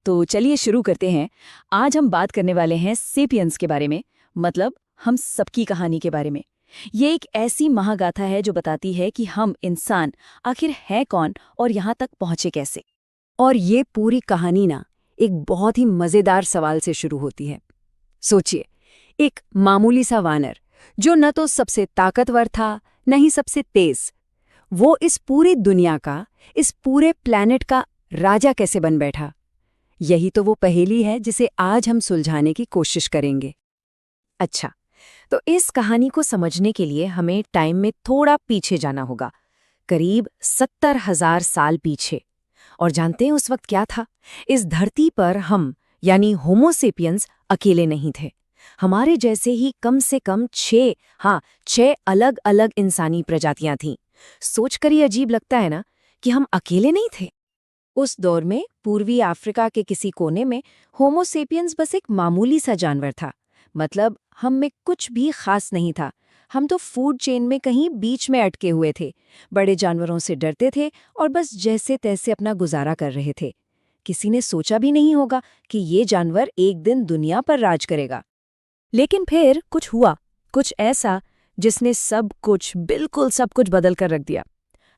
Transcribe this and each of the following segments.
तो चलिए शुरू करते हैं। आज हम बात करने वाले हैं सेपियंस के बारे में, मतलब हम सबकी कहानी के बारे में। ये एक ऐसी महागाथा है जो बताती है कि हम इंसान आखिर हैं कौन और यहाँ तक पहुँचे कैसे। और ये पूरी कहानी ना एक बहुत ही मज़ेदार सवाल से शुरू होती है। सोचिए, एक मामूली सा वानर जो न तो सबसे ताकतवर था न ही सबसे तेज, वो इस पूरी दुनिया का, इस पूरे प्लैनेट का राजा कैसे बन बैठा। यही तो वो पहेली है जिसे आज हम सुलझाने की कोशिश करेंगे। अच्छा, तो इस कहानी को समझने के लिए हमें टाइम में थोड़ा पीछे जाना होगा, करीब 70,000 साल पीछे। और जानते हैं उस वक्त क्या था? इस धरती पर हम यानी होमो सेपियंस अकेले नहीं थे। हमारे जैसे ही कम से कम 6 अलग अलग इंसानी प्रजातियां थीं। सोचकर ही अजीब लगता है ना कि हम अकेले नहीं थे। उस दौर में पूर्वी अफ्रीका के किसी कोने में होमो सेपियंस बस एक मामूली सा जानवर था। मतलब हम में कुछ भी खास नहीं था। हम तो फूड चेन में कहीं बीच में अटके हुए थे, बड़े जानवरों से डरते थे और बस जैसे तैसे अपना गुजारा कर रहे थे। किसी ने सोचा भी नहीं होगा कि ये जानवर एक दिन दुनिया पर राज करेगा। लेकिन फिर कुछ हुआ, कुछ ऐसा जिसने बिल्कुल सब कुछ बदल कर रख दिया।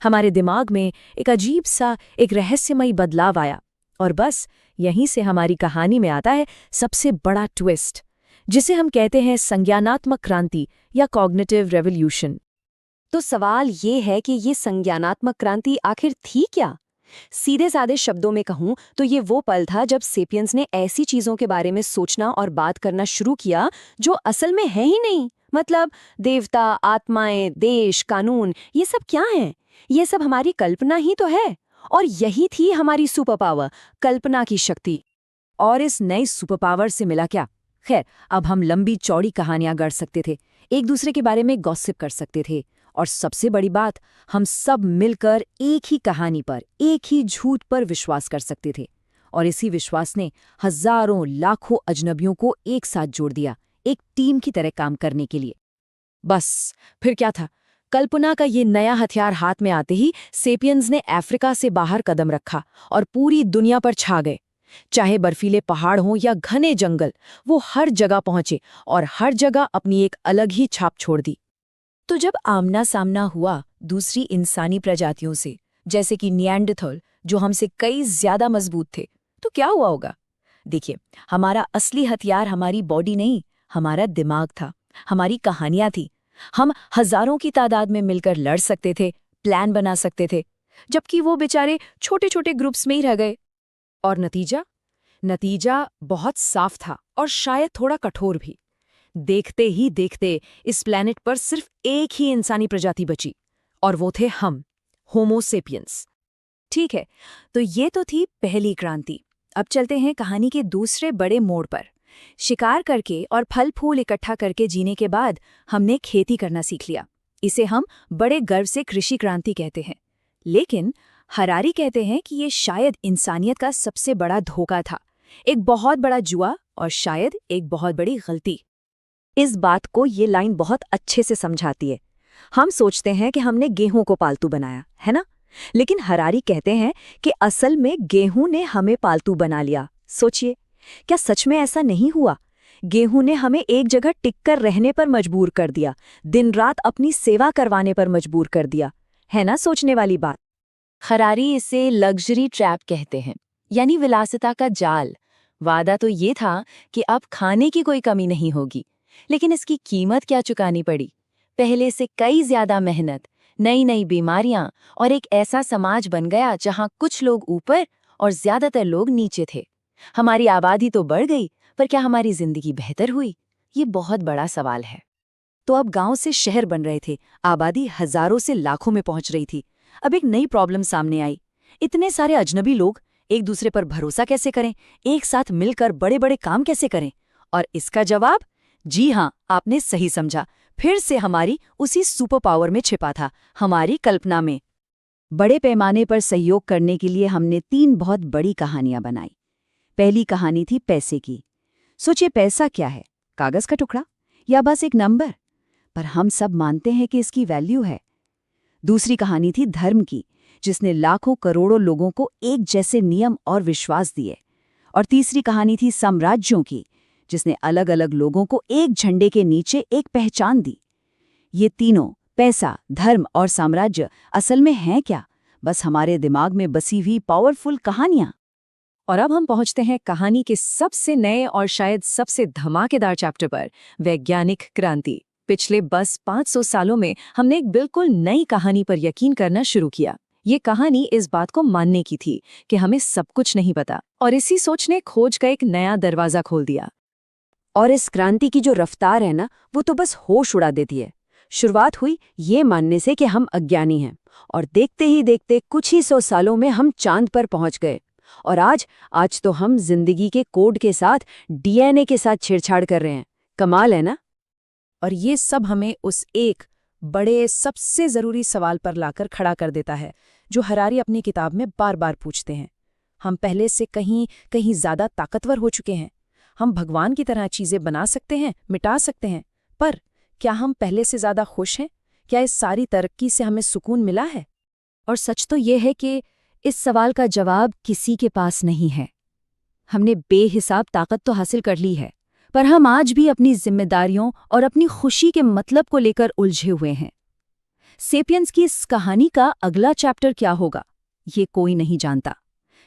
हमारे दिमाग में एक अजीब सा, एक रहस्यमयी बदलाव आया। और बस यहीं से हमारी कहानी में आता है सबसे बड़ा ट्विस्ट, जिसे हम कहते हैं संज्ञानात्मक क्रांति या कॉग्निटिव रेवोल्यूशन। तो सवाल ये है कि ये संज्ञानात्मक क्रांति आखिर थी क्या? सीधे साधे शब्दों में कहूं तो ये वो पल था जब सेपियंस ने ऐसी चीजों के बारे में सोचना और बात करना शुरू किया जो असल में है ही नहीं। मतलब देवता, आत्माएं, देश, कानून, ये सब क्या हैं? ये सब हमारी कल्पना ही तो है। और यही थी हमारी सुपर पावर, कल्पना की शक्ति। और इस नई सुपर पावर से मिला क्या? खैर, अब हम लंबी चौड़ी कहानियां गढ़ सकते थे, एक दूसरे के बारे में गॉसिप कर सकते थे, और सबसे बड़ी बात, हम सब मिलकर एक ही कहानी पर, एक ही झूठ पर विश्वास कर सकते थे। और इसी विश्वास ने हजारों लाखों अजनबियों को एक साथ जोड़ दिया, एक टीम की तरह काम करने के लिए। बस फिर क्या था? कल्पना का ये नया हथियार हाथ में आते ही सेपियंस ने अफ्रीका से बाहर कदम रखा और पूरी दुनिया पर छा गए। चाहे बर्फीले पहाड़ हों या घने जंगल, वो हर जगह पहुंचे और हर जगह अपनी एक अलग ही छाप छोड़ दी। तो जब आमना सामना हुआ दूसरी इंसानी प्रजातियों से, जैसे कि निएंडरथल, जो हमसे कई ज्यादा मजबूत थे, तो क्या हुआ होगा? देखिए, हमारा असली हथियार हमारी बॉडी नहीं, हमारा दिमाग था, हमारी कहानियां थी। हम हजारों की तादाद में मिलकर लड़ सकते थे, प्लान बना सकते थे, जबकि वो बेचारे छोटे छोटे ग्रुप्स में ही रह गए। और नतीजा बहुत साफ था और शायद थोड़ा कठोर भी। देखते ही देखते इस प्लैनेट पर सिर्फ एक ही इंसानी प्रजाति बची, और वो थे हम, होमो सेपियंस। ठीक है, तो ये तो थी पहली क्रांति। अब चलते हैं कहानी के दूसरे बड़े मोड़ पर। शिकार करके और फल फूल इकट्ठा करके जीने के बाद हमने खेती करना सीख लिया। इसे हम बड़े गर्व से कृषि क्रांति कहते हैं। लेकिन हरारी कहते हैं कि ये शायद इंसानियत का सबसे बड़ा धोखा था, एक बहुत बड़ा जुआ और शायद एक बहुत बड़ी गलती। इस बात को ये लाइन बहुत अच्छे से समझाती है। हम सोचते हैं कि हमने गेहूं को पालतू बनाया, है ना? लेकिन हरारी कहते हैं कि असल में गेहूं ने हमें पालतू बना लिया। सोचिए, क्या सच में ऐसा नहीं हुआ? गेहूं ने हमें एक जगह टिककर रहने पर मजबूर कर दिया, दिन रात अपनी सेवा करवाने पर मजबूर कर दिया। है ना सोचने वाली बात? हरारी इसे लग्जरी ट्रैप कहते हैं, यानी विलासिता का जाल। वादा तो ये था कि अब खाने की कोई कमी नहीं होगी, लेकिन इसकी कीमत क्या चुकानी पड़ी? पहले से कई ज्यादा मेहनत, नई नई बीमारियां और एक ऐसा समाज बन गया जहां कुछ लोग ऊपर और ज्यादातर लोग नीचे थे। हमारी आबादी तो बढ़ गई, पर क्या हमारी जिंदगी बेहतर हुई? ये बहुत बड़ा सवाल है। तो अब गांव से शहर बन रहे थे, आबादी हजारों से लाखों में पहुंच रही थी। अब एक नई प्रॉब्लम सामने आई। इतने सारे अजनबी लोग एक दूसरे पर भरोसा कैसे करें? एक साथ मिलकर बड़े बड़े काम कैसे करें? और इसका जवाब, जी हाँ, आपने सही समझा, फिर से हमारी उसी सुपर पावर में छिपा था, हमारी कल्पना में। बड़े पैमाने पर सहयोग करने के लिए हमने 3 बहुत बड़ी कहानियां बनाई। पहली कहानी थी पैसे की। सोचिए, पैसा क्या है? कागज का टुकड़ा या बस एक नंबर? पर हम सब मानते हैं कि इसकी वैल्यू है। दूसरी कहानी थी धर्म की, जिसने लाखों करोड़ों लोगों को एक जैसे नियम और विश्वास दिए। और तीसरी कहानी थी साम्राज्यों की, जिसने अलग अलग लोगों को एक झंडे के नीचे एक पहचान दी। ये तीनों, पैसा, धर्म और साम्राज्य, असल में हैं क्या? बस हमारे दिमाग में बसी हुई पावरफुल कहानियां। और अब हम पहुंचते हैं कहानी के सबसे नए और शायद सबसे धमाकेदार चैप्टर पर, वैज्ञानिक क्रांति। पिछले बस 500 सालों में हमने एक बिल्कुल नई कहानी पर यकीन करना शुरू किया। ये कहानी इस बात को मानने की थी कि हमें सब कुछ नहीं पता, और इसी सोच ने खोज का एक नया दरवाजा खोल दिया। और इस क्रांति की जो रफ्तार है ना, वो तो बस होश उड़ा देती है। शुरुआत हुई ये मानने से कि हम अज्ञानी हैं, और देखते ही देखते कुछ ही 100 सालों में हम चांद पर पहुंच गए। और आज तो हम जिंदगी के कोड के साथ, डीएनए के साथ छेड़छाड़ कर रहे हैं। कमाल है ना? और ये सब हमें उस एक बड़े सबसे जरूरी सवाल पर लाकर खड़ा कर देता है, जो हरारी अपनी किताब में बार बार पूछते हैं। हम पहले से कहीं ज्यादा ताकतवर हो चुके हैं। हम भगवान की तरह चीजें बना सकते हैं, मिटा सकते हैं, पर क्या हम पहले से ज्यादा खुश हैं? क्या इस सारी तरक्की से हमें सुकून मिला है? और सच तो ये है कि इस सवाल का जवाब किसी के पास नहीं है। हमने बेहिसाब ताकत तो हासिल कर ली है, पर हम आज भी अपनी जिम्मेदारियों और अपनी खुशी के मतलब को लेकर उलझे हुए हैं। सेपियंस की इस कहानी का अगला चैप्टर क्या होगा, ये कोई नहीं जानता।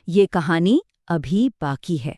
ये कहानी अभी बाकी है।